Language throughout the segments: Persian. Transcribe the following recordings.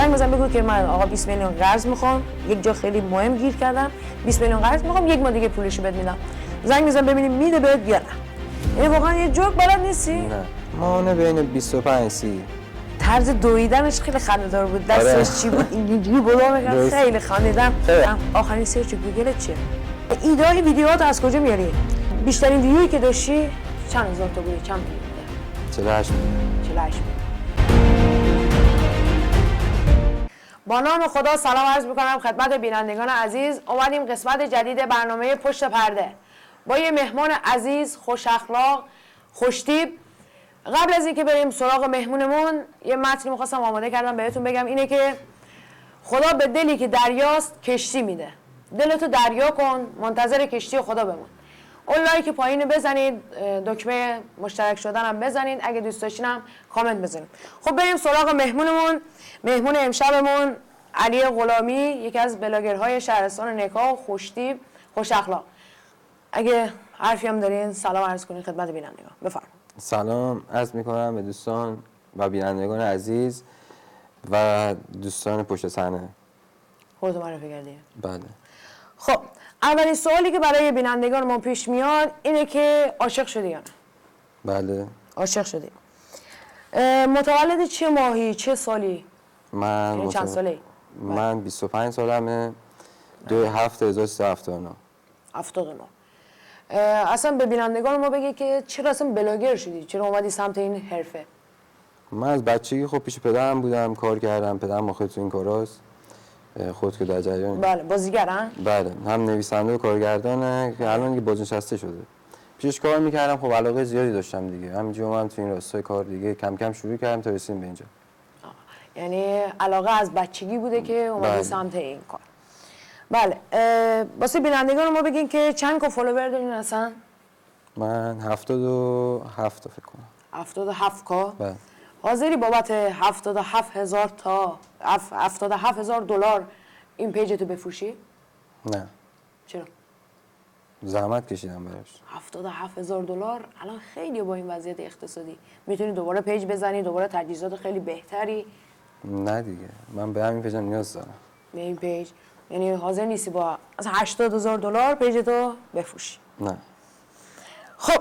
زنگ بزن بگو که من آقا 20 میلیون قرض میخوام، یک جا خیلی مهم گیر کردم، 20 میلیون قرض میخوام، یک ماه دیگه پولشو بهت میدم. زنگ بزن ببینیم میده بهت یا نه. یعنی واقعا یه جوک بلد نیستی؟ نه ماهانه بین 25 30. طرز دویدنش خیلی خنده‌دار بود. دستش چی بود اینجوری بلا می‌کرد، خیلی خندیدم. آخرین سرچ گوگل چیه؟ ایده های ویدیوهات از کجا میاری؟ بیشترین ویویی که داشتی چند هزار تا بود؟ چند میلیون بوده؟ 48 میلیون. 48 میلیون. با نام خدا سلام عرض میکنم خدمت بینندگان عزیز. اومدیم قسمت جدید برنامه پشت پرده با یه مهمان عزیز، خوش اخلاق، خوشتیپ. قبل از اینکه بریم سراغ مهمونمون یه متنی می‌خواستم آماده کردم بهتون بگم، اینه که خدا به دلی که دریاست کشتی میده. دلتو دریا کن، منتظر کشتی خدا بمون. اون لایک پایین بزنید، دکمه مشترک شدن هم بزنید، اگه دوست داشتین هم کامنت بزنید. خب بریم سراغ مهمونمون. مهمون امشبمون علی غلامی، یکی از بلاگرهای شهرستان نکا، خوشتیپ، خوش اخلاق. اگه حرفی هم دارین سلام عرض کنین خدمت بینندگان. بفرمایید. سلام عرض میکنم به دوستان و بینندگان عزیز و دوستان پشت صحنه. خودتو معرفی کردی؟ بله. خب اولین سوالی که برای بینندگان ما پیش میاد اینه که عاشق شدی یا نه؟ بله. عاشق شدی. متولد چه ماهی، چه سالی؟ من چند سالی؟ من 25 سالمه. 2/7/1379. 79. اصلا به بینندگان ما بگی که چرا اصلا بلاگر شدی؟ چرا اومدی سمت این حرفه؟ من از بچگی خب پیش پدرم بودم، کار کردم. پدرم مخالف تو این کاراست. خود که در جریان. بله، بازیگرن؟ بله، هم نویسنده و کارگردانه که الان که بازنشسته شده. پیشش کار میکردم، خب علاقه زیادی داشتم دیگه. همینجوری اومدم تو این راستای کار دیگه، کم کم شروع کردم تا رسیدیم به اینجا. یعنی علاقه از بچگی بوده که اومدی بله. سمت این کار. بله. واسه بینندگان ما بگین که چند تا فالوور دارین اصلا؟ من 77 فکر کنم. 77 کا؟ بله. حاضری بابت 77,000 تا 77,000 دلار این پیجتو بفروشی؟ نه. چرا؟ زحمت کشیدم براش. 77,000 دلار الان خیلی با این وضعیت اقتصادی میتونی دوباره پیج بزنی، دوباره تجهیزات خیلی بهتری. نه دیگه، من به همین پیجم نیاز دارم. به این پیج یعنی حاضر نیستی با مثلا 80,000 دلار پیجتو بفروشی؟ نه. خب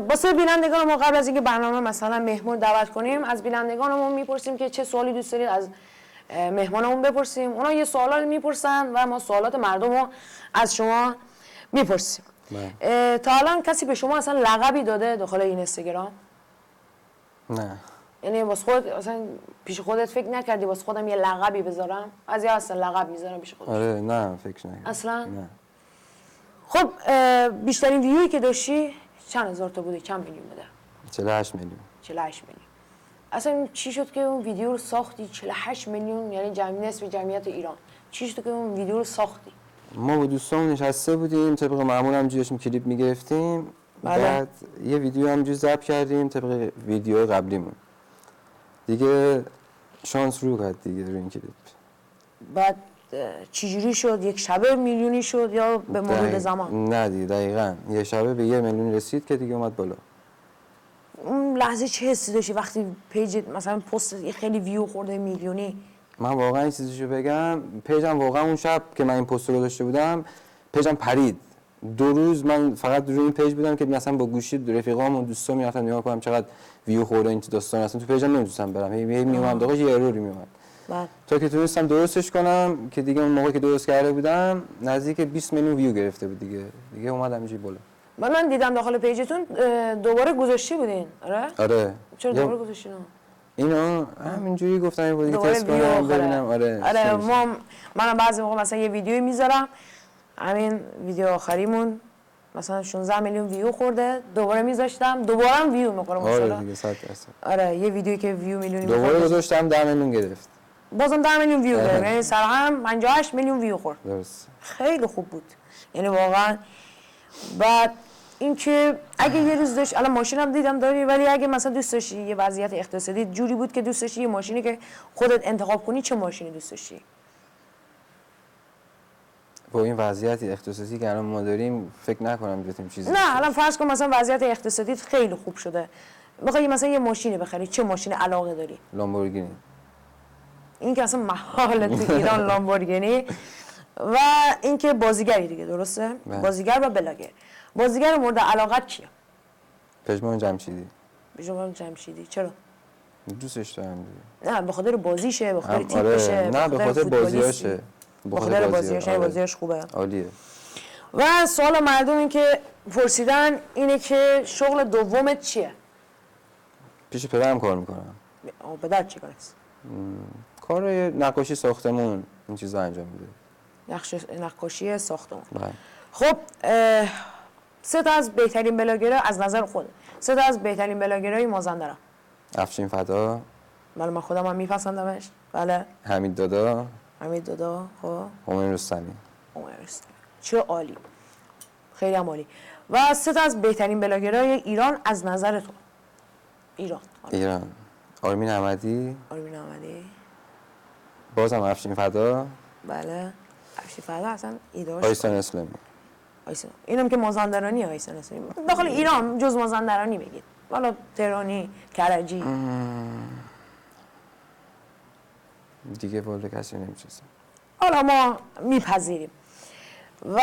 واسه بینندگان ما قبل از اینکه برنامه مثلا مهمون دعوت کنیم، از بینندگانمون میپرسیم که چه سوالی دوست دارید از مهمانمون بپرسیم. اونا یه سوالاتی میپرسن و ما سوالات مردم رو از شما میپرسیم. تا الان کسی به شما اصلا لقبی داده داخل این اینستاگرام؟ نه. یعنی واسه خودت اصلا پیش خودت فکر نکردی واسه خودم یه لقبی بذارم؟ از یا اصلا لقب میذارم پیش خودت؟ آره نه فکر نکردم. اصلا؟ نه. خب بیشترین ویویی که داشتی چند هزار تا بوده؟ چند میلیون بوده؟ 48 میلیون. 48 میلیون. اصلا چی شد که اون ویدیو رو ساختی؟ 48 میلیون یعنی نصف جمعیت ایران. چی شد که اون ویدیو رو ساختی؟ ما با دوستان نشسته بودیم، طبق معمول هم داشتیم کلیپ میگرفتیم. بعد یه ویدیو همجوری ضبط کردیم طبق ویدیو قبلیمون. دیگه شانس رو کرد دیگه روی این کلیپ. بعد چجوری شد؟ یک شبه میلیونی شد یا به مرور زمان؟ نه دیگه دقیقاً یه شبه به 1 میلیون رسید که دیگه اومد بالا. اون لحظه چه حسی داشتی وقتی پیج مثلا پست خیلی ویو خورده میلیونی؟ من واقعا این چیزیشو بگم، پیجم واقعا اون شب که من این پست رو داشته بودم پیجم پرید. 2 روز من فقط روی این پیج بودم که مثلا با گوشی رفیقام و دوستام میرفتم نگاه کنم چقدر ویو خورده این داستان. اصلا تو پیجم نمیتونستم برم، هی میومد آقا یه اروری میومد. تا که تونستم درستش کنم که دیگه اون موقع که درست کرده بودم نزدیک 20 میلیون ویو گرفته بود دیگه اومد همینجوری بالا. من دیدم داخل پیجتون دوباره گذاشتی بودین. آره. چرا دوباره گذاشتین؟ اینا همینجوری گفتم یه دیگه تست کنم ببینم. آره منم بعضی موقع مثلا یه ویدیو میذارم، همین ویدیو آخریمون مثلا 16 میلیون ویو خورده، دوباره میذاشتم دوباره هم ویو میخوره آره دیگه 100%. آره یه ویدیویی که ویو میلیونی دوباره گذاشتم 10 میلیون گرفت. بازم 10 میلیون ویو گرفت، یعنی سر هم 58 میلیون ویو خورد. درست. خیلی خوب بود. یعنی واقعا بعد اینکه اگه یه روز داشت الان ماشینم دیدم داری، ولی اگه مثلا دوست داشتی یه وضعیت اقتصادی جوری بود که دوست داشتی یه ماشینی که خودت انتخاب کنی، چه ماشینی دوست داشتی؟ با این وضعیت اقتصادی که الان ما داریم فکر نکنم بتونیم چیزی. نه الان فرض کن مثلا وضعیت اقتصادی خیلی خوب شده، بخوای مثلا یه ماشینی بخری، چه ماشین علاقه داری؟ لامبورگینی. این که اصلا محال تو ایران لامبورگینی و اینکه بازیگری دیگه درسته؟ بازیگر و بلاگر. بازیگر مورد علاقت کیه؟ پژمان جمشیدی. پژمان جمشیدی چرا؟ دوستش دارم دیگه. نه به خاطر بازیشه، به خاطر تیپشه، نه به خاطر بازیاشه. به خاطر بازیاشه، بازیش خوبه. عالیه. و سوال مردم این که پرسیدن اینه که شغل دومت چیه؟ پیش پدرم کار میکنم. پدر چی کاره است؟ کار نقاشی ساختمون این چیزا انجام میده. نقاشی ساختمون. بله. خب 3 تا از بهترین بلاگرها از نظر خود 3 تا از بهترین بلاگرهای مازندران. افشین فدا. بله من خودم هم میپسندمش. بله. حمید دادا. خب امین رستمی. چه عالی. خیلی هم عالی. و 3 تا از بهترین بلاگرهای ایران از نظر تو. ایران. آرمین احمدی. بازم افشین فدا. بله. افشین فدا اصلا ایده‌اش. آیسان اسلامی. اینم که مازندرانی آیسان اسلامی. داخل ایران جز مازندرانی بگید. حالا تهرانی، کرجی. دیگه والا کسی نمی‌شناسه. حالا ما میپذیریم. و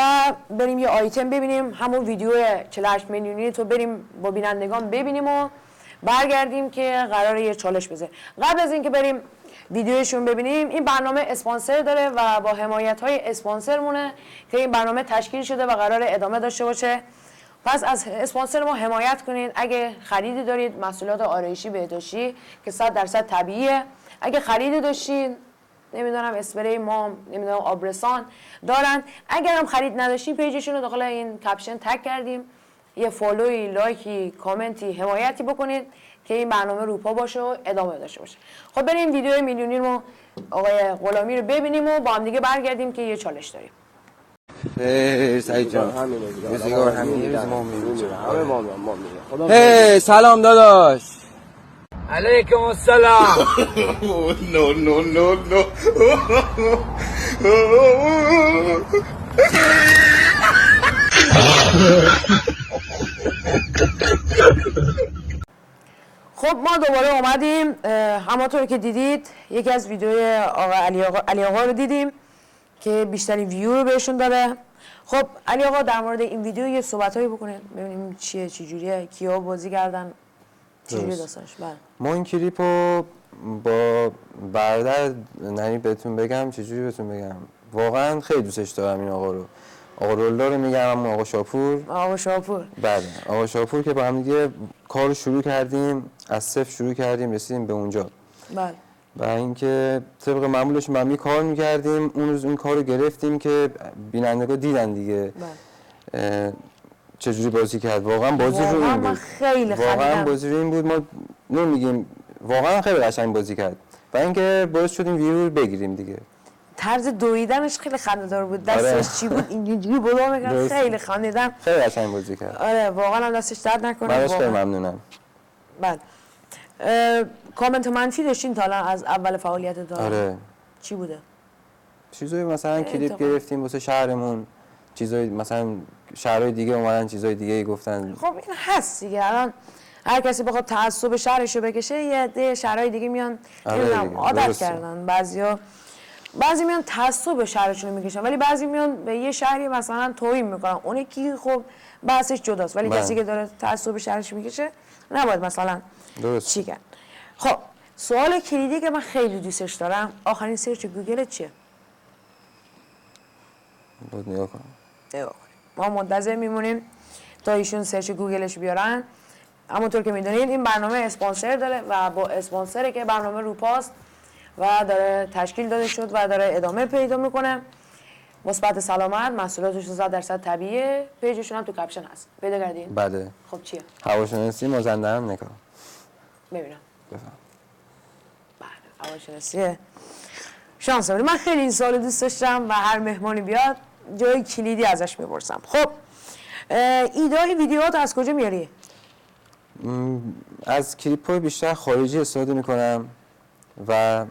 بریم یه آیتم ببینیم، همون ویدیو 48 میلیونی تو بریم با بینندگان ببینیم و برگردیم که قراره یه چالش بزنیم. قبل از اینکه بریم ویدیوشون ببینیم، این برنامه اسپانسر داره و با حمایت‌های اسپانسرمونه که این برنامه تشکیل شده و قراره ادامه داشته باشه. پس از اسپانسر ما حمایت کنید. اگه خریدی دارید محصولات آرایشی بهداشتی که 100% طبیعیه، اگه خریدی داشتین نمیدونم اسپری مام، نمیدونم آبرسان دارن، اگر هم خرید نداشتین پیجشون رو داخل این کپشن تگ کردیم، یه فالوی، لایکی، کامنتی، حمایتی بکنید که این برنامه روپا باشه و ادامه داشته باشه. خب بریم ویدیو میلیونی رو آقای غلامی رو ببینیم و با هم دیگه برگردیم که یه چالش داریم. سعید جان روزگار همینه سلام داداش. علیکم السلام. No, no, no, no. خب ما دوباره اومدیم. همونطور که دیدید یکی از ویدیوی آقا علی آقا رو دیدیم که بیشترین ویو رو بهشون داره. خب علی آقا در مورد این ویدیو یه صحبتایی بکنید ببینیم چیه، چه جوریه، کیا بازی کردن، چجوری داستانش. بله ما این کلیپو با برادر ننی بهتون بگم چجوری بهتون بگم، واقعا خیلی دوستش دارم این آقا رو. آقا رولا رو میگم، همون آقا شاپور. بله آقا شاپور که با هم دیگه کارو شروع کردیم، از صفر شروع کردیم رسیدیم به اونجا. بله. و اینکه طبق معمولش ما کار می‌کردیم، اون روز اون کارو گرفتیم که بینندگان دیدن دیگه. بله. چجوری بازی کرد. واقعا بازی رو این بود. خیلی واقعا بازی رو این بود. ما نمیگیم واقعا خیلی قشنگ بازی کرد. و اینکه باعث شدیم ویو رو بگیریم دیگه. طرز دویدنش خیلی خنده‌دار بود. دستش چی بود اینجوری بلو می‌کرد، خیلی خندیدم. خیلی قشنگ بازی کرد. آره واقعا هم دستش درد نکنه. من خیلی ممنونم. بله. کامنت منفی داشتین تا الان از اول فعالیت تا؟ آره. چی بوده؟ چیزایی مثلا کلیپ گرفتیم واسه شهرمون، چیزایی مثلا شهرهای دیگه اومدن چیزای دیگه گفتن. خب این هست دیگه. الان هر کسی بخواد تعصب شهرشو بکشه، یه عده شهرهای دیگه میان نمیدونم عادت کردن. بعضی میان تعصب شهرشون میکشن، ولی بعضی میان به یه شهری مثلا توهین میکنن. اون کی خب بحثش جداست، ولی کسی که داره تعصب شهرش میکشه نباید مثلا چی کرد. خب سوال کلیدی که من خیلی دوستش دارم، آخرین سرچ گوگل چیه؟ بود نگاه کنم. ما منتظر میمونیم تا ایشون سرچ گوگلش بیارن. همونطور که میدونید این برنامه اسپانسر داره و با اسپانسره که برنامه روپاست و داره تشکیل داده شد و داره ادامه پیدا میکنه. مثبت سلامت، محصولاتش 100% طبیعیه. پیجشون هم تو کپشن هست، پیدا کردین؟ بله. خب چیه؟ هواشناسی مازندران نگاه. ببینم. بفهم. بله هواشناسیه. شانس آوردی. من خیلی این سوال دوست داشتم و هر مهمانی بیاد جای کلیدی ازش میپرسم. خب ایده ویدیوهات از کجا میاری؟ از کلیپ‌های بیشتر خارجی استفاده میکنم و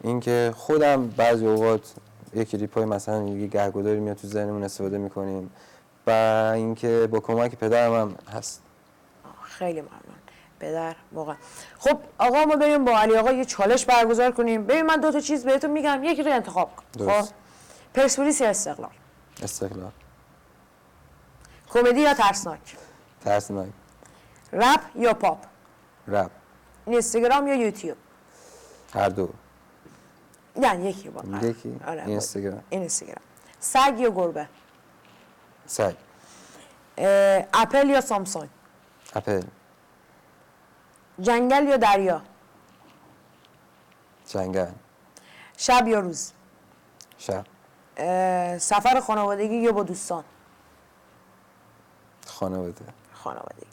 اینکه خودم بعضی اوقات یک کلیپ‌های مثلا یه گهگداری میاد تو ذهنمون استفاده میکنیم و اینکه با کمک پدرم هم هست. خیلی ممنون. پدر واقعا. خب آقا ما بریم با علی آقا یه چالش برگزار کنیم. ببین من 2 تا چیز بهتون میگم، یکی رو انتخاب کن. خب پرسپولیس یا استقلال؟ استقلال. کمدی یا ترسناک؟ ترسناک. رپ یا پاپ؟ رپ. اینستاگرام یا یوتیوب؟ هر دو. یعنی یکی با یکی. اینستاگرام. اینستاگرام. سگ یا گربه؟ سگ. اپل یا سامسونگ؟ اپل. جنگل یا دریا؟ جنگل. شب یا روز؟ شب. سفر خانوادگی یا با دوستان؟ خانواده. خانوادگی.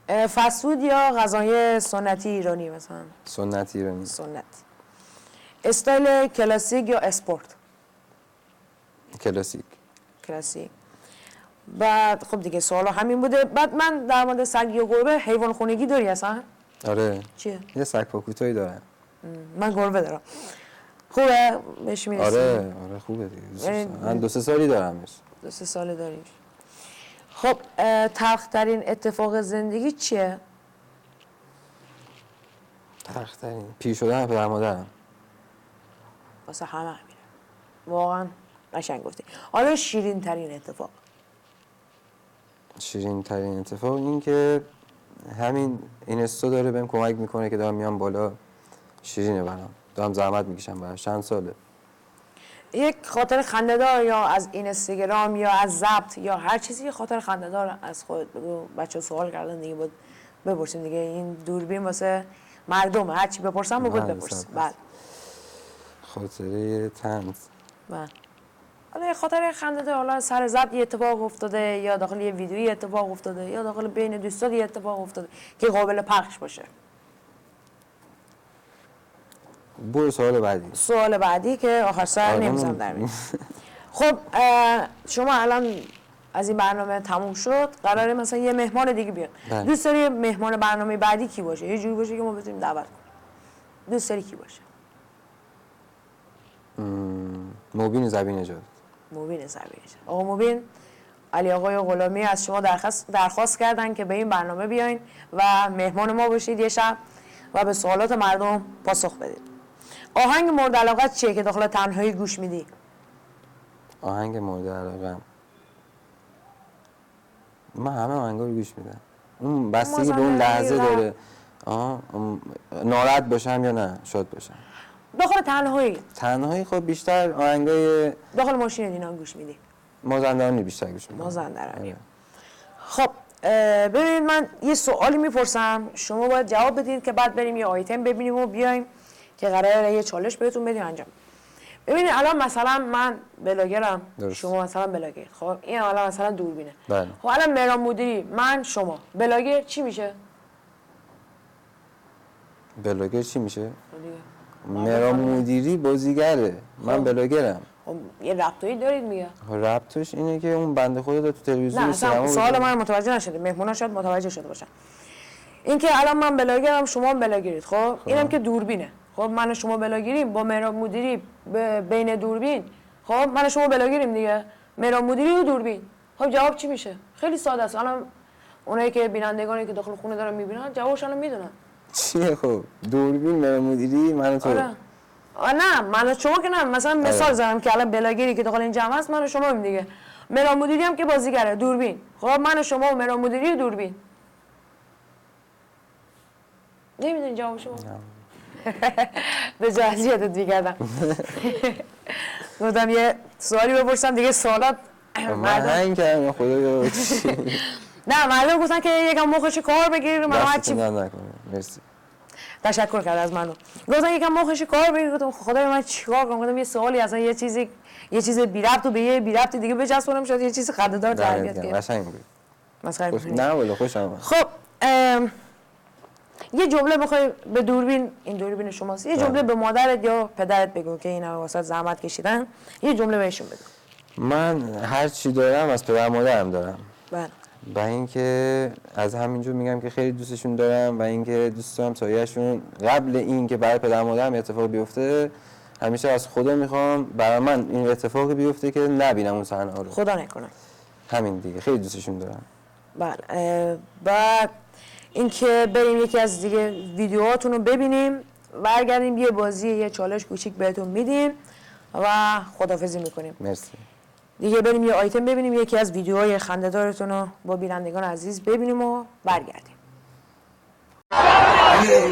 فسود یا غذای سنتی ایرانی مثلا؟ سنت ایرانی. سنتی. استایل کلاسیک یا اسپورت؟ کلاسیک. کلاسیک. بعد خب دیگه سوال همین بوده. بعد من در مورد سگ یا گربه، حیوان خونگی داری اصلا؟ آره. چیه؟ یه سگ پاکوتایی دارم. من گربه دارم. خوبه؟ بهش میرسی؟ آره خوبه دیگه. من 2-3 سالی دارمش. 2-3 ساله داریش. خب تلخ‌ترین اتفاق زندگی چیه؟ تلخ‌ترین پیر شدن پدر مادرم. واسه همه همینه. واقعا قشنگ گفتی. حالا شیرین ترین اتفاق؟ شیرین ترین اتفاق این که همین اینستو داره بهم کمک میکنه که دارم میام بالا. شیرینه برام. دارم زحمت میکشم براش. چند ساله. یک خاطر خنده‌دار یا از اینستاگرام یا از ضبط یا هر چیزی، خاطر خنده‌دار از خودت بگو. بچه سوال کردن دیگه بود بپرسیم دیگه. این دوربین واسه مردمه، هر چی بپرسم بگو بپرسیم. بله. خاطره طنز. بله. حالا یه خاطر خنده‌دار، حالا سر ضبط یه اتفاق افتاده یا داخل یه ویدیویی اتفاق افتاده یا داخل بین دوستات یه اتفاق افتاده که قابل پخش باشه. برو سوال بعدی. سوال بعدی که آخر سر نمیزم در میاد. خب شما الان از این برنامه تموم شد، قراره مثلا یه مهمان دیگه بیاد. دوست داری مهمان برنامه بعدی کی باشه؟ یه جوری باشه که ما بتونیم دعوت کنیم. دوست داری کی باشه؟ مبین زبی نژاد. مبین زبی نژاد. آقا مبین، علی آقای غلامی از شما درخواست کردن که به این برنامه بیاین و مهمان ما باشید یه شب و به سوالات مردم پاسخ بدید. آهنگ مورد علاقت چیه که داخل تنهایی گوش میدی؟ آهنگ مورد علاقم، من همه آهنگا رو گوش میدم. اون بستگی به اون لحظه داره. ناراحت باشم یا نه شاد باشم. داخل تنهایی خب بیشتر آهنگای داخل ماشین اینا گوش میدی؟ مازندرانی بیشتر گوش میدم. مازندرانی. خب ببینید من یه سوالی میپرسم، شما باید جواب بدید که بعد بریم یه آیتم ببینیم و بیایم که قراره یه چالش بهتون بدیم انجام. ببینید الان مثلا من بلاگرم، شما مثلا بلاگر. خب این الان مثلا دوربینه. بله. خب الان مهران مدیری، من، شما بلاگر چی میشه؟ بلاگر چی میشه؟ مهران مدیری بازیگره. من بلاگرم. خب یه ربطایی دارید میگه. ربطش اینه که اون بنده خدا تو تلویزیون نه سوال من متوجه نشده، مهمونا شاید متوجه شده باشن. این که الان من بلاگرم، شما هم بلاگرید. خب اینم که دوربینه. خب من و شما بلاگریم با مهران مدیری بین دوربین. خب من و شما بلاگریم دیگه، مهران مدیری و دوربین. خب جواب چی میشه؟ خیلی ساده است. الان اونایی که بینندگانی که داخل خونه دارن میبینن جوابش الان میدونن. چیه؟ خب دوربین، مهران مدیری، من و تو. نه من و شما که نه، مثلا مثال زدم که الان بلاگری که داخل این جمع هست من و شما هم دیگه. مهران مدیری هم که بازیگره، دوربین. خب من و شما و مهران مدیری و دوربین. نمیدونی جواب شما؟ به جهازی یادت میکردم. گفتم یه سوالی بپرسم دیگه سوالات من هنگ کردم خدا. نه مردم گفتن که یکم مخش کار بگیر. من هرچی مرسی. تشکر کرد از منو. گفتن یکم مخش کار بگیر. گفتم خدای من چیکار کنم؟ گفتم یه سوالی اصلا یه چیز بی ربط و به یه بی ربط دیگه بچسبونم، شاید یه چیز خنده‌دار در بیاد. قشنگ بود. مسخره می‌کنی؟ نه والا خوشم اومد. خب یه جمله بخوای به دوربین، این دوربین شماست، یه جمله به مادرت یا پدرت بگو که اینا واسه زحمت کشیدن، یه جمله بهشون بگو. من هر چی دارم از پدر مادرم دارم. بله. و اینکه از همینجور میگم که خیلی دوستشون دارم و اینکه دوست دارم سایه‌شون قبل این که برای پدر مادرم اتفاق بیفته، همیشه از خدا میخوام برای من این اتفاقی بیفته که نبینم اون صحنه رو. خدا نکنه. همین دیگه، خیلی دوستشون دارم. بله. بعد اینکه بریم یکی از دیگه ویدیوهاتون رو ببینیم، برگردیم یه بازی یه چالش کوچیک بهتون میدیم و خداحافظی میکنیم. مرسی. دیگه بریم یه آیتم ببینیم، یکی از ویدیوهای خنده‌دارتون رو با بینندگان عزیز ببینیم و برگردیم.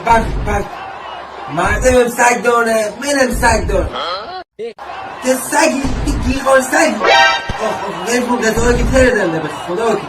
بس مردم سگ داره، منم سگ داره. که سگی گیخال سگی غیر کن قضایی که تره دنده به خدا که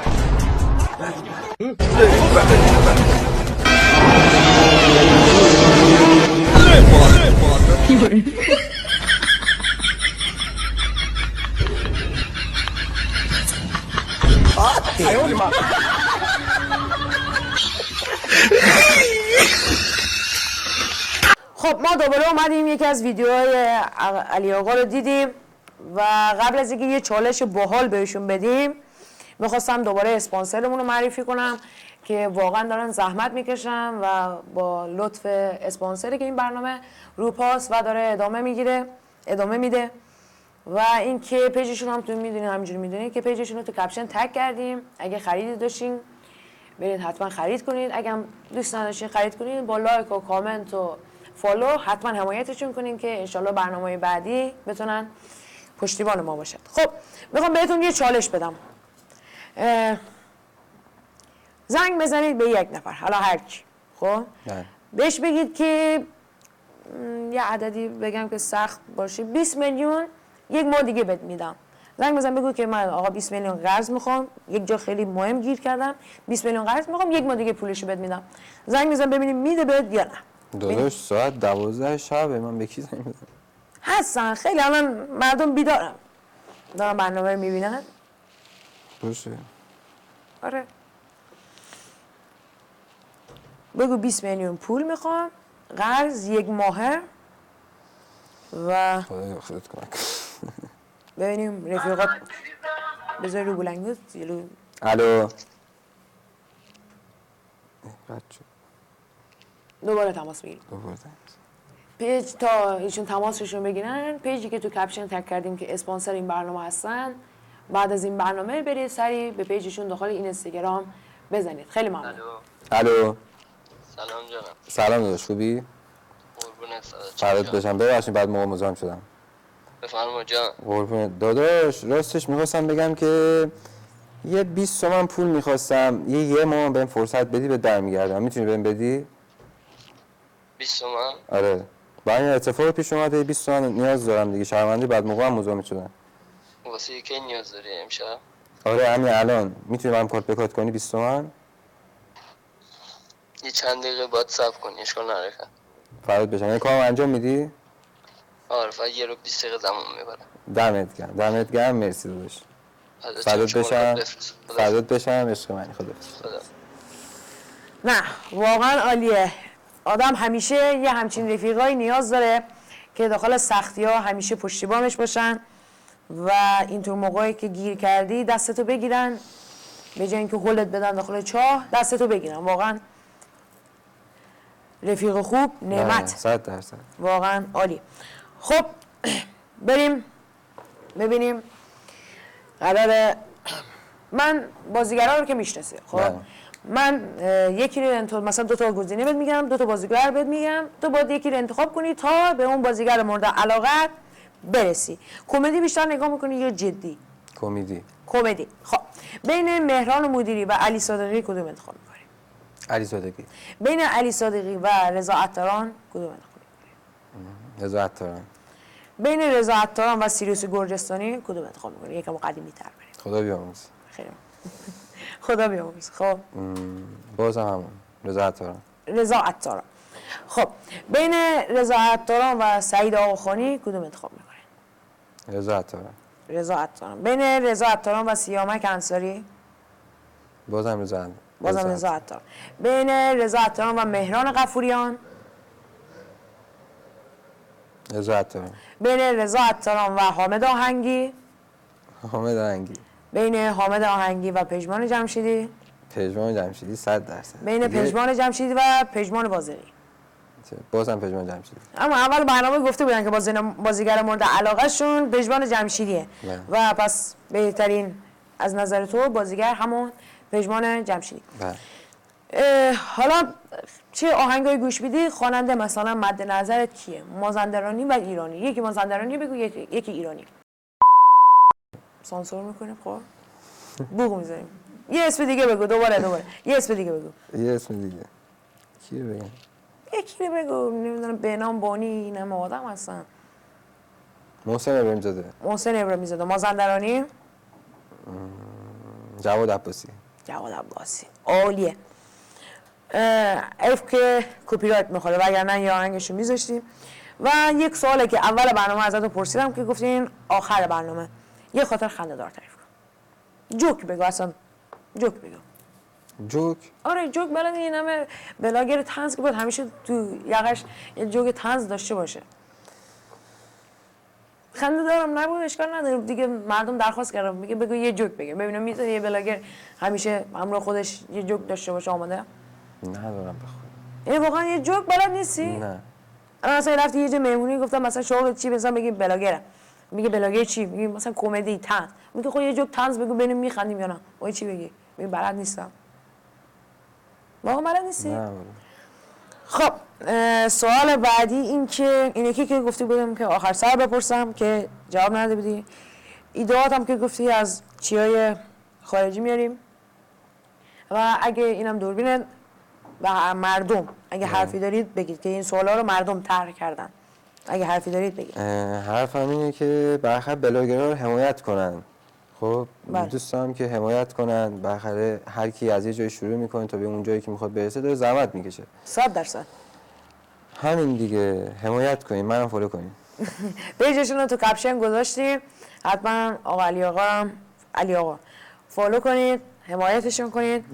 خب ما دوباره اومدیم یکی از ویدیوهای علی آقا رو دیدیم و قبل از اینکه یه چالش باحال بهشون بدیم میخواستم دوباره اسپانسرمون رو معرفی کنم که واقعا دارن زحمت میکشن و با لطف اسپانسری که این برنامه روپاست و داره ادامه میده و اینکه پیجشون هم تو میدونید، همینجوری میدونید که پیجشون رو تو کپشن تگ کردیم. اگه خریدی داشتین برید حتما خرید کنید، اگه هم دوست نداشتین خرید کنید با لایک و کامنت و فالو حتما حمایتشون کنین که انشالله برنامه بعدی بتونن پشتیبان ما باشد. خب میخوام بهتون یه چالش بدم. زنگ بزنید به یک نفر، حالا هر کی، خب بهش بگید که یه عددی بگم که سخت باشه، 20 میلیون یک ماه دیگه بهت میدم. زنگ بزن بگو که من آقا 20 میلیون قرض میخوام، یک جا خیلی مهم گیر کردم، 20 میلیون قرض میخوام، یک ماه دیگه پولشو بهت میدم. زنگ بزن ببینیم میده بهت یا نه. داداش ساعت 12 شب من به کی زنگ بزنم؟ هستن خیلی الان مردم بیدارن، دارن برنامه رو میبینن. باشه. آره بگو 20 میلیون پول میخوام، قرض یک ماهه و خدایا خودت کمک. ببینیم رفیقات. بذاری رو بلنگوت جلو. الو. دوباره تماس بگیریم. پیج تا ایشون تماسشون بگیرن، پیجی که تو کپشن تگ کردیم که اسپانسر این برنامه هستن، بعد از این برنامه برید سریع به پیجشون داخل این اینستاگرام بزنید. خیلی ممنون. الو. سلام جانم. سلام داداش، خوبی؟ قربونت فرات بشم. ببخشید بعد موقع مزاحم شدم. بفرما جان. قربونت داداش. راستش میخواستم بگم که یه 20 تومن پول میخواستم، یه ماه بهم فرصت بدی به در میگردم. میتونی بهم بدی؟ 20 تومن؟ آره. با این اتفاق پیش اومده 20 تومن نیاز دارم دیگه. شرمنده بعد موقع هم مزاحم شدم. واسه کی نیاز داری امشب؟ آره همین الان. میتونی من کارت به کارت کنی 20 تومن؟ یه چند دقیقه باید صبر کنی، اشکال نداره. فرات بشم. این کارو انجام میدی؟ آره فقط یه رو 20 دقیقه زمان میبره. دمت گرم. مرسی داداش. فدات بشم عشق من. خدا. نه واقعا عالیه. آدم همیشه یه همچین رفیقایی نیاز داره که داخل سختی ها همیشه پشتیبانش باشن و اینطور موقعی که گیر کردی دستتو بگیرن، به جای اینکه هلت بدن داخل چاه دستتو بگیرن. واقعا رفیق خوب نعمت. 100%. واقعا عالی. خب بریم ببینیم. قراره من بازیگرا رو که میشناسی، خب من یکی رو مثلا 2 تا گزینه بهت میگم، 2 تا بازیگر بهت میگم، تو باید یکی رو انتخاب کنی تا به اون بازیگر مورد علاقت برسی. کمدی بیشتر نگاه میکنی یا جدی؟ کمدی. خب بین مهران مدیری و علی صادقی کدوم انتخاب میکنی؟ علی صادقی. بین علی صادقی و رضا عطاران کدوم انتخاب میکنی؟ رضا عطاران. بین رضا عطاران و سیروس گرجستانی کدوم انتخاب میکنی؟ یکم قدیمی تر بریم. خدا بیامرز. خیلی خدا بیامرز. خب بازم همون رضا عطاران. رضا عطاران. خب بین رضا عطاران و سعید آقاخانی کدوم انتخاب میکنین؟ رضا عطاران. بین رضا عطاران و سیامک انصاری؟ بازم رضا عطاران. بین رضا عطاران و مهران غفوریان؟ رضا عطاران. بین رضا عطاران و حامد آهنگی؟ بین حامد آهنگی و پژمان جمشیدی؟ 100%. بین پژمان جمشیدی و پژمان بازری؟ بازم پژمان جمشیدی. اما اول برنامه گفته بودن که بازیگر مورد علاقه شون پژمان جمشیدیه و پس بهترین از نظر تو بازیگر همون پژمان جمشیدی. حالا چه آهنگای گوش میدی خواننده مثلا مد نظرت کیه؟ مازندرانی و ایرانی. یکی مازندرانی بگو یکی ایرانی. سانسور میکنیم خب بگو میذاریم. یه اسم دیگه بگو دوباره یه اسم دیگه بگو. یه اسم دیگه کی رو بگم؟ یکی رو بگو نمیدونم بهنام بانی این همه آدم هستن. محسن ابراهیم زاده. محسن ابراهیمی زاده. مازندرانی جواد عباسی. جواد عباسی عالیه. اف که کپی رایت میخوره وگرنه یه آهنگشو میذاشتیم. و یک سواله که اول برنامه ازتون پرسیدم که گفتین آخر برنامه یه خاطر خنده دار تعریف کن. جوک بگو اصلا جوک بگو. جوک؟ آره جوک بلد این همه بلاگر طنز که باید همیشه تو یقش یه جوک طنز داشته باشه. خنده دارم نبود اشکال نداره دیگه مردم درخواست کردم میگه بگو یه جوک بگه ببینم میتونه یه بلاگر همیشه همراه خودش یه جوک داشته باشه آماده. ندارم بخوام. یعنی واقعا یه جوک بلد نیستی؟ نه. الان مثلا رفتی یه جا مهمونی گفتم مثلا شغل چی مثلا بگی بلاگرم. میگه بلاگر چی؟ میگه مثلا کمدی طنز. میگه خب یه جوک طنز بگو ببینیم میخندیم یا نه. وای چی بگی؟ میگه بلد نیستم. واقعا بلد نیستی؟ نه. خب سوال بعدی این که این یکی که گفتی بودم که آخر سر بپرسم که جواب نداده بودی. ایده‌هات هم که گفتی از چیای خارجی میاریم و اگه اینم دوربینه و مردم اگه حرفی دارید بگید که این سوالا رو مردم طرح کردن. اگه حرفی دارید بگید. حرفم اینه که بالاخره بلاگرها رو حمایت کنن. خب بله. دوست دارم که حمایت کنن. بالاخره هر کی از یه جایی شروع میکنه تا به اون جایی که میخواد برسه داره زحمت میکشه. 100%. همین دیگه حمایت کنین منم فالو کنین. پیجشون رو تو کپشن گذاشتیم. حتما آقا علی آقا فالو کنید حمایتشون کنید.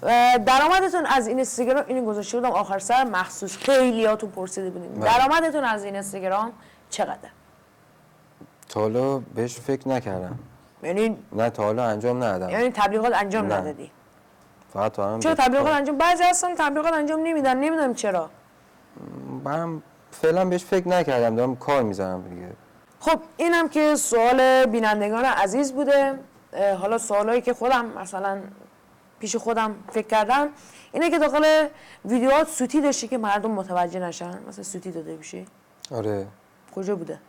و درآمدتون از این اینستاگرام اینو گذاشته بودم آخر سر مخصوص خیلیاتون پرسیده بودین درآمدتون از این اینستاگرام چقدره؟ تا حالا بهش فکر نکردم. یعنی نه تا حالا انجام ندادم. یعنی تبلیغات انجام نه. ندادی؟ فقط تا الان چرا تبلیغات انجام بعضی هستن تبلیغات انجام نمیدن نمیدونم چرا. منم فعلا بهش فکر نکردم دارم کار میذارم دیگه. خب اینم که سوال بینندگان عزیز بوده. حالا سوالایی که خودم مثلا پیش خودم فکر کردم اینه که داخل ویدیوهات سوتی داشتی که مردم متوجه نشن مثلا سوتی داده باشی؟ آره. کجا بوده؟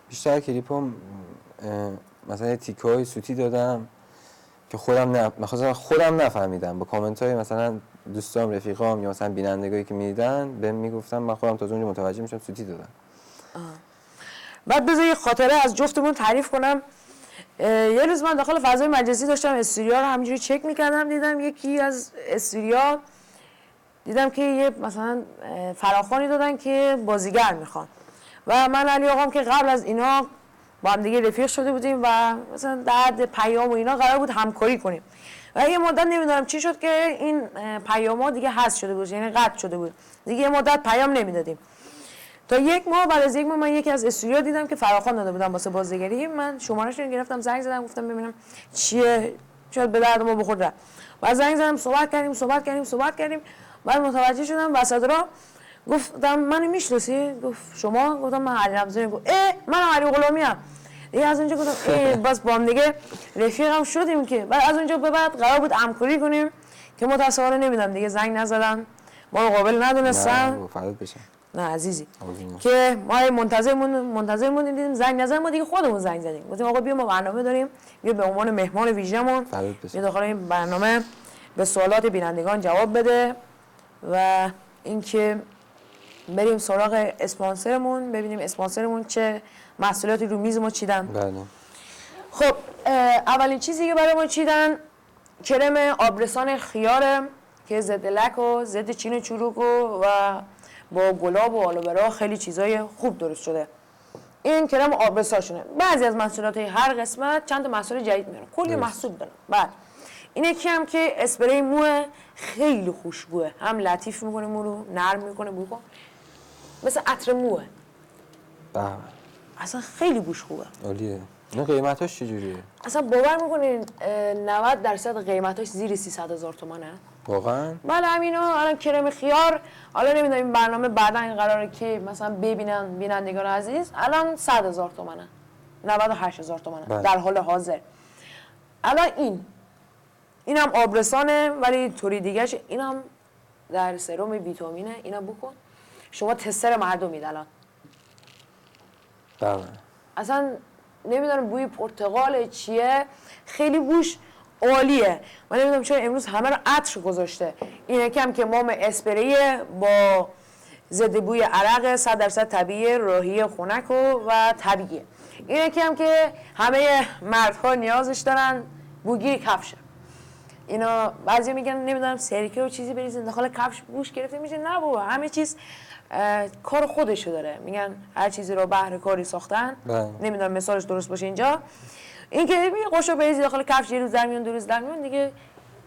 بیشتر کلیپم مثلا یه تیکه‌های سوتی دادم که خودم نفهمیدم با کامنت‌های مثلا دوستام رفیقام یا مثلا بینندگانی که می‌دیدن بهم میگفتم من خودم تا اونجا متوجه میشم سوتی دادم. بعد بذار یه خاطره از جفتمون تعریف کنم. یه روز من داخل فضای مجلسی داشتم استودیوها رو همینجوری چک می‌کردم دیدم یکی از استودیوها دیدم که یه مثلا فراخوانی دادن که بازیگر میخوان و من علی آقام که قبل از اینا با هم دیگه رفیق شده بودیم و مثلا در پیام و اینا قرار بود همکاری کنیم و یه مدت نمیدونم چی شد که این پیام‌ها دیگه حذف شده بود یعنی قطع شده بود دیگه یه مدت پیام نمیدادیم تا یک ماه بعد از یک ماه من یکی از استودیو دیدم که فراخوان داده بودن واسه بازیگری من شماره‌اش رو گرفتم زنگ زدم گفتم ببینم چیه شاید به درد ما بخوره و زنگ زدم صحبت کردیم بعد متوجه شدم وسط را گفتم منو میشناسی؟ گفت شما؟ گفتم من علی رمضانی. گفت من علی غلامی ام. دیگه از اونجا گفتم بس با هم دیگه رفیقم شدیم که بعد از اونجا به بعد قرار بود همکاری کنیم که متأسفانه نمیدونم دیگه زنگ نزدن ما رو قابل ندونستن. نه فرض بشه. نه عزیزی که ما منتظر موندیم دیدیم زنگ نزدن ما دیگه خودمون زنگ زدیم گفتیم آقا بیا ما برنامه داریم بیا به عنوان مهمان ویژه‌مون بیا داخل این برنامه به سوالات بینندگان جواب بده و اینکه بریم سراغ اسپانسرمون ببینیم اسپانسرمون چه محصولاتی رو میز ما چیدن. بله. خب اولین چیزی که برای ما چیدن کرم آبرسان خیاره که ضد لک و ضد چین و چروک و با گلاب و آلوبرا خیلی چیزای خوب درست شده. این کرم آبرساشونه. بعضی از محصولات هر قسمت چند تا محصول جدید میارن. کلی محصول دارن. بعد این یکی هم که اسپری مو خیلی خوشبوه. هم لطیف میکنه مو رو، نرم میکنه بو کن. مثل عطر موه. بله. اصلا خیلی بوش خوبه. عالیه. این قیمتاش چجوریه؟ اصلا باور میکنین 90% قیمتاش زیر 300,000 تومانه. واقعا؟ بله همینا. الان کرم خیار حالا نمیدونم این برنامه بعدا این قراره که مثلا ببینن بینندگان عزیز الان 100,000 تومانه 98,000 تومانه در حال حاضر. الان اینم آبرسانه ولی طوری دیگهش اینم در سرم ویتامینه، اینا بکن. شما تستر مردمید الان. بله. اصلا نمیدونم بوی پرتقال چیه، خیلی بوش عالیه. من نمیدونم چرا امروز همه رو عطر گذاشته. اینه کم که مام اسپریه با ضد بوی عرق 100% طبیعی، راهی خنک و طبیعیه. اینه کم که همه مردها نیازش دارن، بوگیر کفشه. اینا بعضی میگن نمیدونم سرکه و چیزی بریزین داخل کفش بوش گرفته میشه. نه بابا، همه چیز کار خودشو داره. میگن هر چیزی رو بهر کاری ساختن. نمیدونم مثالش درست باشه اینجا. این که میگه قشو بریزی داخل کفش، یه روز در میون، 2 روز در میون دیگه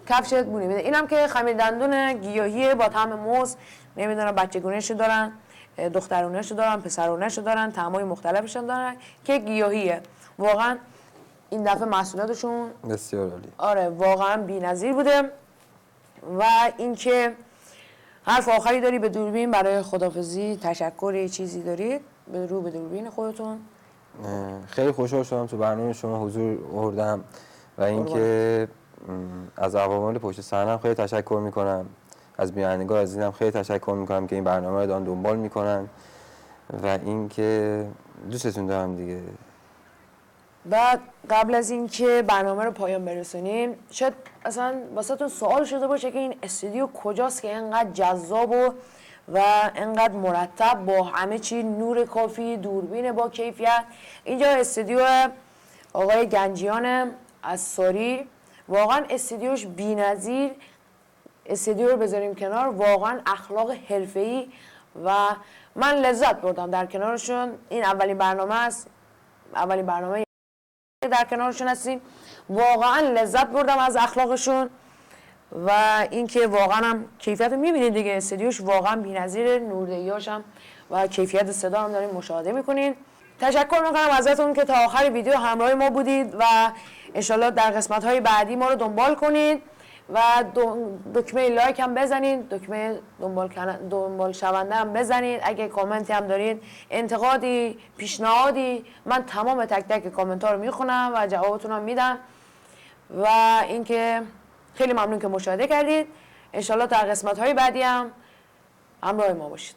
کفشت بونی میده. اینم که خمیر دندون گیاهی با طعم موز، نمیدونم بچگونه‌شو دارن، دخترونه‌شو دارن، پسرونه‌شو دارن، طعمای مختلفشون دارن که گیاهیه. واقعا این دفعه محصولاتشون بسیار عالی. آره واقعا بی‌نظیر بوده. و اینکه حرف آخری داری به دوربین برای خدافظی، تشکر چیزی دارید به دوربین خودتون؟ خیلی خوشحال شدم تو برنامه شما حضور آوردم و اینکه از عوامل پشت صحنه خیلی تشکر میکنم، از بینندگان عزیزم خیلی تشکر میکنم که این برنامه رو دارن دنبال میکنن و اینکه دوستتون دارم دیگه. بعد قبل از اینکه برنامه رو پایان برسونیم، شاید اصلا واسهتون سوال شده باشه که این استودیو کجاست که اینقدر جذاب و اینقدر مرتب با همه چی، نور کافی، دوربین با کیفیت. اینجا استودیو آقای گنجیان از ساری، واقعا استودیوش بی‌نظیر. استودیو رو بذاریم کنار، واقعا اخلاق حرفه‌ای و من لذت بردم در کنارشون. این اولین برنامه است، اولین برنامه در کنارشون هستیم. واقعا لذت بردم از اخلاقشون و اینکه واقعا هم کیفیت رو میبینید دیگه. استودیوش واقعا بی‌نظیره، نوردهیاش هم و کیفیت صدا هم دارین مشاهده میکنین. تشکر میکنم ازتون که تا آخر ویدیو همراه ما بودید و انشالله در قسمت های بعدی ما رو دنبال کنید و دکمه لایک هم بزنید، دکمه دنبال شونده هم بزنید. اگه کامنتی هم دارید، انتقادی، پیشنهادی، من تمام تک تک کامنت ها رو میخونم و جوابتون هم میدم. و اینکه خیلی ممنون که مشاهده کردید. انشالله در قسمت های بعدی هم همراه ما باشید.